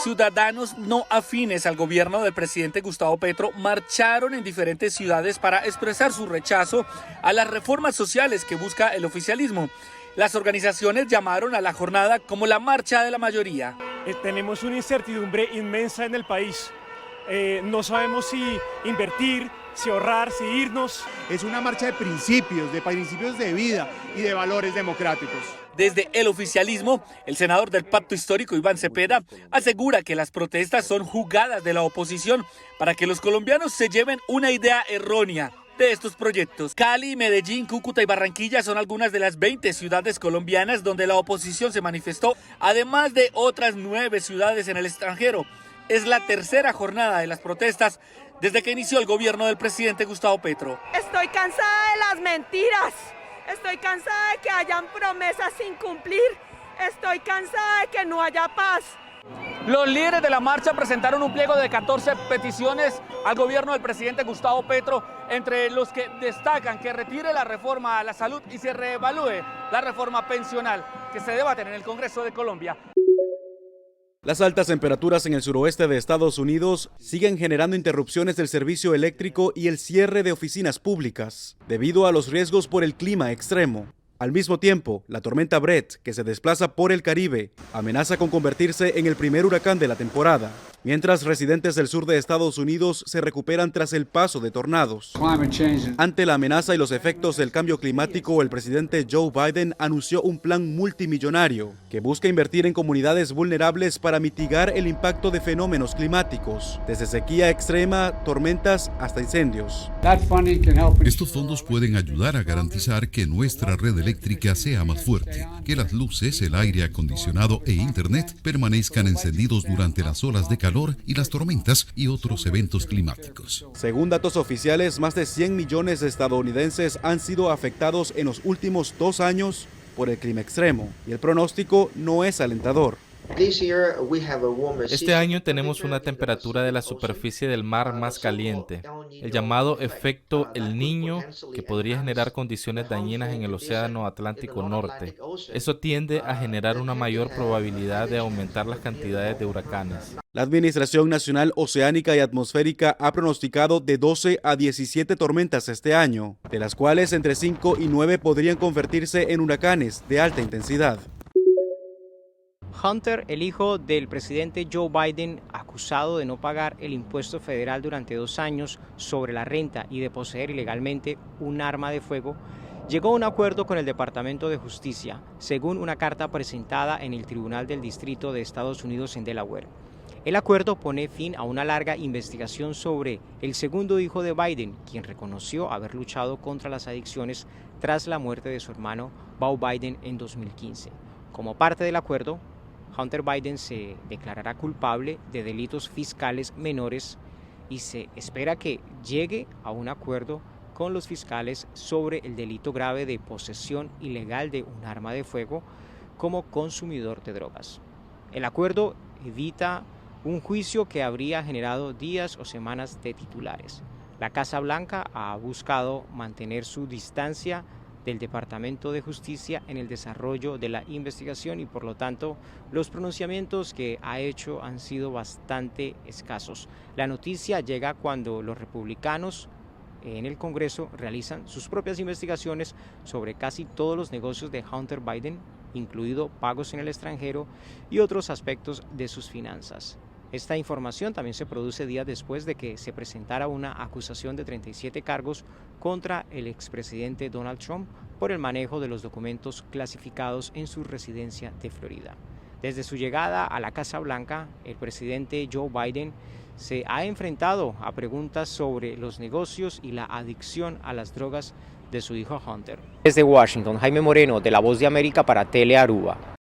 Ciudadanos no afines al gobierno del presidente Gustavo Petro marcharon en diferentes ciudades para expresar su rechazo a las reformas sociales que busca el oficialismo. Las organizaciones llamaron a la jornada como la marcha de la mayoría. Tenemos una incertidumbre inmensa en el país. No sabemos si invertir, si ahorrar, si irnos. Es una marcha de principios de vida y de valores democráticos. Desde el oficialismo, el senador del Pacto Histórico, Iván Cepeda, asegura que las protestas son jugadas de la oposición para que los colombianos se lleven una idea errónea de estos proyectos. Cali, Medellín, Cúcuta y Barranquilla son algunas de las 20 ciudades colombianas donde la oposición se manifestó, además de otras 9 ciudades en el extranjero. Es la tercera jornada de las protestas desde que inició el gobierno del presidente Gustavo Petro. Estoy cansada de las mentiras. Estoy cansada de que hayan promesas sin cumplir. Estoy cansada de que no haya paz. Los líderes de la marcha presentaron un pliego de 14 peticiones al gobierno del presidente Gustavo Petro, entre los que destacan que retire la reforma a la salud y se reevalúe la reforma pensional que se debate en el Congreso de Colombia. Las altas temperaturas en el suroeste de Estados Unidos siguen generando interrupciones del servicio eléctrico y el cierre de oficinas públicas, debido a los riesgos por el clima extremo. Al mismo tiempo, la tormenta Brett, que se desplaza por el Caribe, amenaza con convertirse en el primer huracán de la temporada, mientras residentes del sur de Estados Unidos se recuperan tras el paso de tornados. Ante la amenaza y los efectos del cambio climático, el presidente Joe Biden anunció un plan multimillonario que busca invertir en comunidades vulnerables para mitigar el impacto de fenómenos climáticos, desde sequía extrema, tormentas hasta incendios. Estos fondos pueden ayudar a garantizar que nuestra red eléctrica sea más fuerte, que las luces, el aire acondicionado e internet permanezcan encendidos durante las olas de calor y las tormentas y otros eventos climáticos. Según datos oficiales, más de 100 millones de estadounidenses han sido afectados en los últimos 2 años por el clima extremo, y el pronóstico no es alentador. Este año tenemos una temperatura de la superficie del mar más caliente, el llamado efecto El Niño, que podría generar condiciones dañinas en el Océano Atlántico Norte. Eso tiende a generar una mayor probabilidad de aumentar las cantidades de huracanes. La Administración Nacional Oceánica y Atmosférica ha pronosticado de 12 a 17 tormentas este año, de las cuales entre 5 y 9 podrían convertirse en huracanes de alta intensidad. Hunter, el hijo del presidente Joe Biden, acusado de no pagar el impuesto federal durante 2 años sobre la renta y de poseer ilegalmente un arma de fuego, llegó a un acuerdo con el Departamento de Justicia, según una carta presentada en el Tribunal del Distrito de Estados Unidos en Delaware. El acuerdo pone fin a una larga investigación sobre el segundo hijo de Biden, quien reconoció haber luchado contra las adicciones tras la muerte de su hermano Beau Biden en 2015. Como parte del acuerdo, Hunter Biden se declarará culpable de delitos fiscales menores y se espera que llegue a un acuerdo con los fiscales sobre el delito grave de posesión ilegal de un arma de fuego como consumidor de drogas. El acuerdo evita un juicio que habría generado días o semanas de titulares. La Casa Blanca ha buscado mantener su distancia del Departamento de Justicia en el desarrollo de la investigación y por lo tanto los pronunciamientos que ha hecho han sido bastante escasos. La noticia llega cuando los republicanos en el Congreso realizan sus propias investigaciones sobre casi todos los negocios de Hunter Biden, incluido pagos en el extranjero y otros aspectos de sus finanzas. Esta información también se produce días después de que se presentara una acusación de 37 cargos contra el expresidente Donald Trump por el manejo de los documentos clasificados en su residencia de Florida. Desde su llegada a la Casa Blanca, el presidente Joe Biden se ha enfrentado a preguntas sobre los negocios y la adicción a las drogas de su hijo Hunter. Desde Washington, Jaime Moreno, de La Voz de América para Tele Aruba.